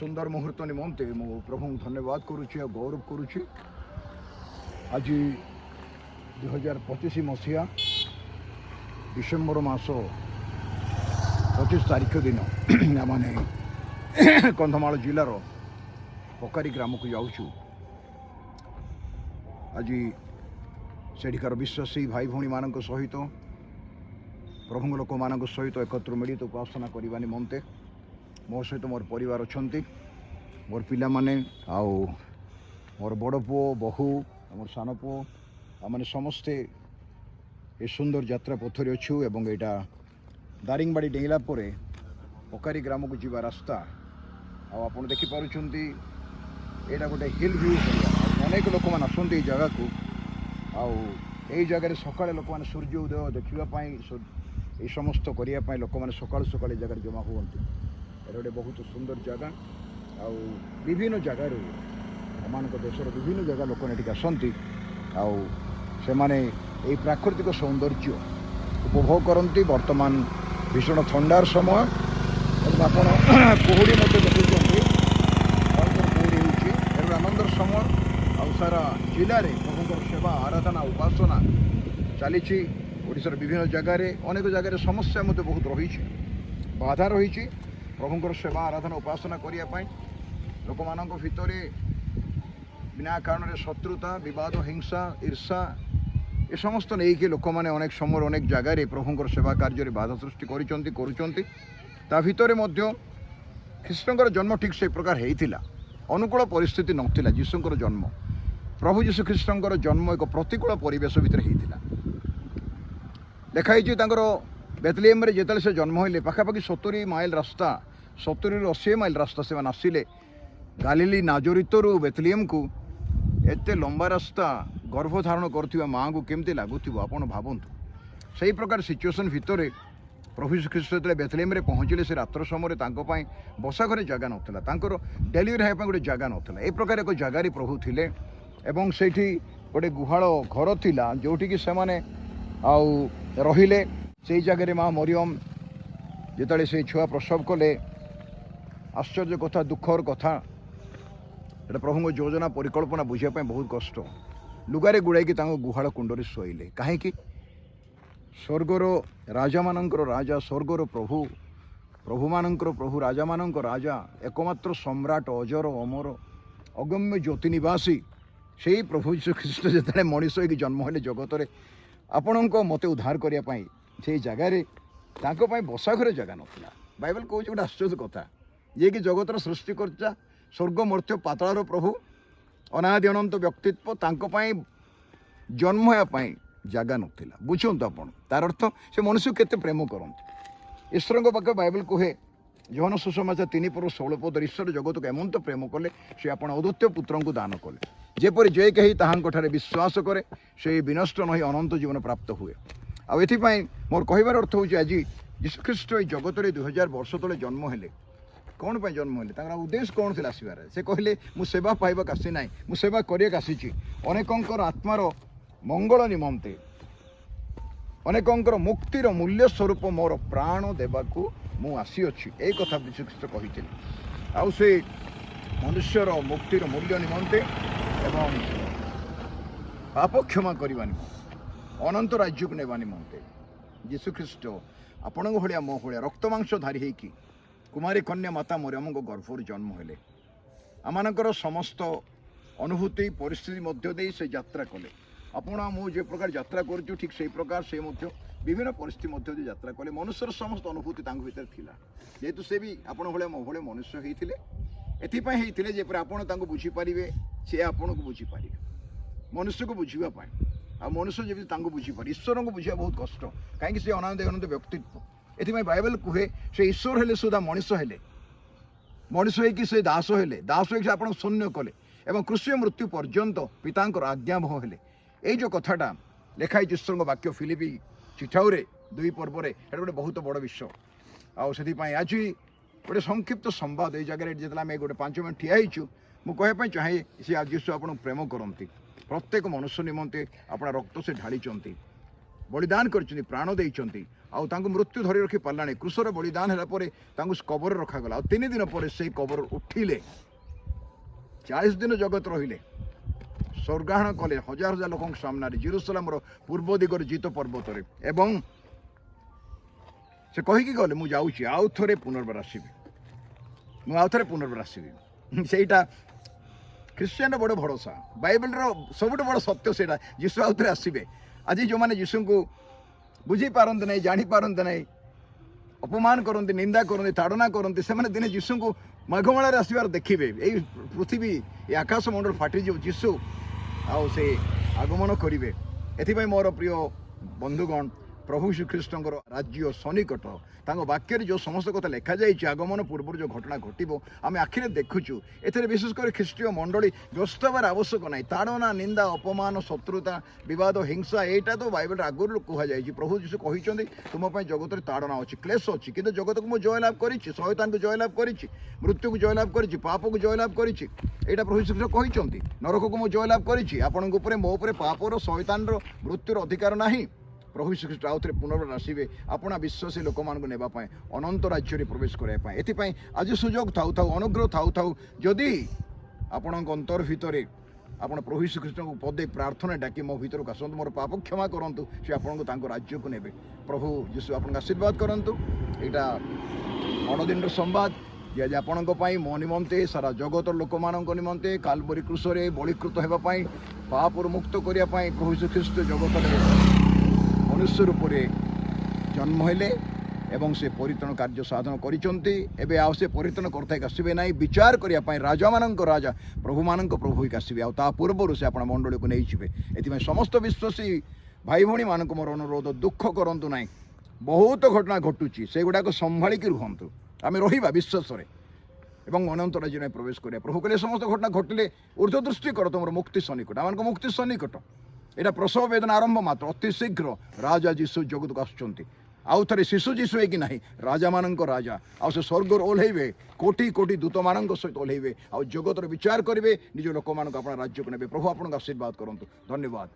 सुंदर मुहूर्त निमंते मु प्रभु धन्यवाद करुच्ची और गौरव करुच्ची। आज 2025 मसीहा डिसेम्बर मास 25 तारीख दिन आम कंधमाल जिलार पकारी ग्राम को जाऊँ। आज सेठिकार विश्वासी भाई भौणी मान सहित प्रभु लोक मान सहित एकत्र मिलित उपासना करने निमंते मो सहित मोर परिवार अच्छा, मोर पिला माने आउ मोर बड़ पुओ बहु मोर सान पुओ आम समस्ते ए सुंदर यात्रा पथरे अच्छु। एवं यहाँ दारिंगबाड़ी डेला पर पकारी ग्राम को जीवा रास्ता आप देखिपुंट यहाँ गोटे हिल व्यू अनेक लोक मैंने आसते जगह को आई जगह सका लोक मैंने सूर्य उदय देखापी ये समस्त करने लोक मैंने सका सका जगह जमा हुए। गोटे बहुत सुंदर जगह आउ विभिन्न जगार आम देशर विभिन्न जगह लोक ये आसती से माने ये प्राकृतिक सौंदर्य उपभोग करती। वर्तमान भीषण ठंडार समय आप कुहुड़ी देखुं कुहुड़ी हो आनंदर समय आ सारा जिले में प्रभुंर सेवा आराधना उपासना चली। ओडिशार विभिन्न जगार अनेक जगह समस्या मत बहुत रही बाधा रही प्रभुंर सेवा आराधना उपासना करने लोक मान भितर बिना कारण शत्रुता विवाद हिंसा ईर्षा ये समस्त नहीं कि लोक मैंने अनेक समय अनेक जगार प्रभुंर सेवा कार्य बाधा सृष्टि कर ख्रीष्टर जन्म ठीक से प्रकार होता अनुकूल परिस्थिति नथिला। जीशुंकर जन्म प्रभु जीशु ख्रीष्टर जन्म एक प्रतिकूल परिवेश भितर होता लिखाई बेतलेहम जिते से जन्म होइले पाखापाखि 70 माइल रास्ता 70-80 माइल रास्ता से आसिले गालिली नाजोरितरू बेतलेहम को एते लंबा रास्ता गर्भधारण कर माँ को केमती लगुथ आप भावतु से प्रकार सिचुएसन भितर प्रभु ख्रीष्ट जो बेतलेहम पहुँचले से रात्र समय बसा घरे जगह नाला डेलीवरी होगा गोटे जगह नाला ए प्रकार एक जगार प्रभु थिले एवं सेठी गोटे गुहाल घर थिला जोटिकी से माने रहिले से जगह माँ मरियम जिते से छुआ प्रसव कले आश्चर्य कथा दुखर कथा ये प्रभु योजना परिकल्पना बुझापी बहुत कष्ट लुगारे गुड़ाई गुहाल कुंडे शोले कहीं स्वर्गर राजा मानकर राजा स्वर्गर प्रभु प्रभु मानकर प्रभु राजा मानक राजा एकमात्र सम्राट अजर अमर अगम्य ज्योतिनिवासी से ही प्रभु यीशु ख्रीष्ट जो मनीष हो जन्म हेले जगत में आपण को मत उद्धार करने से जगार बसा घर जगह नाला। बाइबल कौच गोटे आश्चर्य कथा ये कि जगतर सृष्टिकर्ता स्वर्ग मर्त्य पाताल प्रभु अनादि अनंत व्यक्तित्व जन्म होगापी जगह नाला बुझुंतु आप तार अर्थ से मनुष्य केते प्रेम करते ईश्वर पाखे बाइबल कहे योहन सुसमाचार 3:16 ईश्वर जगत को एमंत प्रेम कले से आप अद्वितीय पुत्र को दान कले जेपरी जे कहीं ताहांठारे विश्वास करे से विनष्ट नहीं अनंत जीवन प्राप्त हुए। आपाई मोर कहबार अर्थ हूँ आज यीशुख्रीष्ट ये जगत में 2000 वर्ष तले जन्म हेले कौन पर जन्म हेले उद्देश्य कौन थी आसबार से कहले मु सेवा पाइबा आसी ना मु सेवा करने आसी अनेकंकर आत्मार मंगल निमंते अनेकंकर मुक्तिर मूल्य स्वरूप मोर प्राण देवाकू मु आसी अच्छी यही कथा यीशुख्रीष्ट कही आउ से मनुष्यर मुक्तिर मूल्य निमंते एवं पाप क्षमा करने निमंते अनंत राज्य को नेबा निमंते यीशुख्रीष्ट आपण भाया मो भाया रक्तमांसधारी होकी कुमारी कन्या माता मरियम गर्भर जन्म हेले आमर समस्त अनुभूति परिस्थिति मध्य दे से यात्रा कले आपण मुझे प्रकार यात्रा करूँ ठीक से प्रकार से विभिन्न परिस्थिति मध्य दे यात्रा कले मनुष्यर समस्त अनुभूति भीतर थिला जेहेतु से भी आपण भाया मो भाया मनुष्य होते एपाई जेपर आपड़ बुझीपारे सी आपन को बुझीपारे मनुष्य को बुझापी आ मनुष्य जब बुझीपारे ईश्वर को बुझा बहुत कष्ट कहीं से अनाद अनंत व्यक्तित्व एथि बाइबल कहे से ईश्वर हेले सुधा मनीष हेले मनीष होगी से दास हेले दास होगी आप शून्य कले एवं कृष्ण मृत्यु पर्यंत पितांकर आज्ञावह हेले ये जो कथाटा लिखाई ईश्वर वाक्य फिलिपी चिठाऊरे 2 पर्व गोटे बहुत बड़ विषय आउे आज गोटे संक्षिप्त संवाद ये जगह जो आम गोटे 5 मिनट ठिया मुझे चाहे सी जीशु आप प्रेम करती प्रत्येक मनुष्य निमंते अपना रक्त से ढाली ବଳିଦାନ କରିଛନ୍ତି, ପ୍ରାଣ ଦେଇଛନ୍ତି, ଆଉ ତାଙ୍କୁ ମୃତ୍ୟୁ ଧରି ରଖି ପାରିଲାଣି। କ୍ରୁଶର ବଳିଦାନ ହେଲା ପରେ ତାଙ୍କୁ କବରରେ ରଖାଗଲା, ଆଉ 3 ଦିନ ପରେ ସେଇ କବର ଉଠିଲେ। 40 ଦିନ ଜଗତ ରହିଲେ, ସ୍ୱର୍ଗାରୋହଣ କଲେ ହଜାର ହଜାର ଲୋକଙ୍କ ସାମ୍ନାରେ ଜେରୁସାଲେମର ପୂର୍ବ ଦିଗରେ ଜିତ ପର୍ବତରେ। ଏବଂ ସେ କହିକି ଗଲେ, ମୁଁ ଯାଉଛି, ଆଉ ଥରେ ପୁନର୍ବାର ଆସିବି, ମୁଁ ଆଉ ଥରେ ପୁନର୍ବାର ଆସିବି। ସେଇଟା ଖ୍ରୀଷ୍ଟିଆନର ବଡ଼ ଭରସା, ବାଇବେଲର ସବୁଠୁ ବଡ଼ ସତ୍ୟ ସେଇଟା, ଯୀଶୁ ଆଉ ଥରେ ଆସିବେ। ଆଜି ଯେଉଁମାନେ ଯୀଶୁଙ୍କୁ ବୁଝିପାରନ୍ତି ନାହିଁ, ଜାଣିପାରନ୍ତି ନାହିଁ, ଅପମାନ କରନ୍ତି, ନିନ୍ଦା କରନ୍ତି, ତାଡ଼ନା କରନ୍ତି, ସେମାନେ ଦିନେ ଯୀଶୁଙ୍କୁ ମେଘମାଳାରେ ଆସିବାର ଦେଖିବେ। ଏଇ ପୃଥିବୀ, ଏ ଆକାଶ ମଣ୍ଡଳ ଫାଟିଯିବ, ଯୀଶୁ ଆଉ ସେ ଆଗମନ କରିବେ। ଏଥିପାଇଁ ମୋର ପ୍ରିୟ ବନ୍ଧୁଗଣ, ପ୍ରଭୁ ଶ୍ରୀଖ୍ରୀଷ୍ଟଙ୍କର ରାଜ୍ୟ ସନ୍ନିକଟ। ତାଙ୍କ ବାକ୍ୟରେ ଯେଉଁ ସମସ୍ତ କଥା ଲେଖାଯାଇଛି, ଆଗମନ ପୂର୍ବରୁ ଯେଉଁ ଘଟଣା ଘଟିବ ଆମେ ଆଖିରେ ଦେଖୁଛୁ। ଏଥିରେ ବିଶେଷ କରି ଖ୍ରୀଷ୍ଟୀୟ ମଣ୍ଡଳୀ ବ୍ୟସ୍ତ ହେବାର ଆବଶ୍ୟକ ନାହିଁ। ତାଡ଼ନା, ନିନ୍ଦା, ଅପମାନ, ଶତ୍ରୁତା, ବିବାଦ, ହିଂସା, ଏଇଟା ତ ବାଇବେଲରେ ଆଗରୁ କୁହାଯାଇଛି। ପ୍ରଭୁ ଯୀଶୁ କହିଛନ୍ତି, ତୁମ ପାଇଁ ଜଗତରେ ତାଡ଼ନା ଅଛି, କ୍ଲେଶ ଅଛି, କିନ୍ତୁ ଜଗତକୁ ମୁଁ ଜୟଲାଭ କରିଛି, ଶୟତାନକୁ ଜୟଲାଭ କରିଛି, ମୃତ୍ୟୁକୁ ଜୟଲାଭ କରିଛି, ପାପକୁ ଜୟଲାଭ କରିଛି। ଏଇଟା ପ୍ରଭୁ ଶ୍ରୀଖ୍ରୀଷ୍ଟ କହିଛନ୍ତି। ନରକକୁ ମୁଁ ଜୟଲାଭ କରିଛି, ଆପଣଙ୍କ ଉପରେ, ମୋ ଉପରେ ପାପର, ଶୟତାନର, ମୃତ୍ୟୁର ଅଧିକାର ନାହିଁ। ପ୍ରଭୁ ଶ୍ରୀଖ୍ରୀଷ୍ଟ ଆଉ ଥରେ ପୁନର୍ବାର ଆସିବେ ଆପଣା ବିଶ୍ୱାସୀ ଲୋକମାନଙ୍କୁ ନେବା ପାଇଁ, ଅନନ୍ତ ରାଜ୍ୟରେ ପ୍ରବେଶ କରିବା ପାଇଁ। ଏଥିପାଇଁ ଆଜି ସୁଯୋଗ ଥାଉ ଥାଉ, ଅନୁଗ୍ରହ ଥାଉ ଥାଉ, ଯଦି ଆପଣଙ୍କ ଅନ୍ତର ଭିତରେ ଆପଣ ପ୍ରଭୁ ଶ୍ରୀଖ୍ରୀଷ୍ଟଙ୍କୁ ପଦେ ପ୍ରାର୍ଥନା ଡାକି ମୋ ଭିତରକୁ ଆସନ୍ତୁ, ମୋର ପାପ କ୍ଷମା କରନ୍ତୁ, ସେ ଆପଣଙ୍କୁ ତାଙ୍କ ରାଜ୍ୟକୁ ନେବେ। ପ୍ରଭୁ ଯୀଶୁ ଆପଣଙ୍କୁ ଆଶୀର୍ବାଦ କରନ୍ତୁ। ଏଇଟା ବଡ଼ଦିନର ସମ୍ବାଦ ଯେ ଆଜି ଆପଣଙ୍କ ପାଇଁ, ମୋ ନିମନ୍ତେ, ସାରା ଜଗତର ଲୋକମାନଙ୍କ ନିମନ୍ତେ କାଲବରୀ କ୍ରୁଶରେ ବଳୀକୃତ ହେବା ପାଇଁ, ପାପରୁ ମୁକ୍ତ କରିବା ପାଇଁ ପ୍ରଭୁ ଶ୍ରୀଖ୍ରୀଷ୍ଟ ଜଗତରେ ମନୁଷ୍ୟ ରୂପରେ ଜନ୍ମ ହେଲେ ଏବଂ ସେ ପରିତ୍ରାଣ କାର୍ଯ୍ୟ ସାଧନ କରିଛନ୍ତି। ଏବେ ଆଉ ସେ ପରିତ୍ରାଣ କରିଥାଏ ଆସିବେ ନାହିଁ, ବିଚାର କରିବା ପାଇଁ ରାଜାମାନଙ୍କ ରାଜା, ପ୍ରଭୁମାନଙ୍କ ପ୍ରଭୁ ହେଇକି ଆସିବେ। ଆଉ ତା ପୂର୍ବରୁ ସେ ଆପଣ ମଣ୍ଡଳୀକୁ ନେଇଯିବେ। ଏଥିପାଇଁ ସମସ୍ତ ବିଶ୍ୱାସୀ ଭାଇ ଭଉଣୀମାନଙ୍କୁ ମୋର ଅନୁରୋଧ, ଦୁଃଖ କରନ୍ତୁ ନାହିଁ। ବହୁତ ଘଟଣା ଘଟୁଛି, ସେଗୁଡ଼ାକ ସମ୍ଭାଳିକି ରୁହନ୍ତୁ। ଆମେ ରହିବା ବିଶ୍ୱାସରେ ଏବଂ ଅନନ୍ତ ରାଜ୍ୟରେ ପ୍ରବେଶ କରିବା। ପ୍ରଭୁ କହିଲେ, ସମସ୍ତ ଘଟଣା ଘଟିଲେ ଉର୍ଦ୍ଧ୍ୱ ଦୃଷ୍ଟି କର, ତୁମର ମୁକ୍ତି ସନ୍ନିକଟ। ଆମମାନଙ୍କ ମୁକ୍ତି ସନ୍ନିକଟ। ଏଇଟା ପ୍ରସବ ବେଦନା ଆରମ୍ଭ ମାତ୍ର, ଅତି ଶୀଘ୍ର ରାଜା ଯୀଶୁ ଜଗତକୁ ଆସୁଛନ୍ତି। ଆଉ ଥରେ ଶିଶୁ ଯୀଶୁ ହେଇକି ନାହିଁ, ରାଜାମାନଙ୍କ ରାଜା। ଆଉ ସେ ସ୍ୱର୍ଗରୁ ଓହ୍ଲେଇବେ, କୋଟି କୋଟି ଦୂତମାନଙ୍କ ସହିତ ଓହ୍ଲେଇବେ, ଆଉ ଜଗତର ବିଚାର କରିବେ, ନିଜ ଲୋକମାନଙ୍କୁ ଆପଣ ରାଜ୍ୟକୁ ନେବେ। ପ୍ରଭୁ ଆପଣଙ୍କୁ ଆଶୀର୍ବାଦ କରନ୍ତୁ। ଧନ୍ୟବାଦ।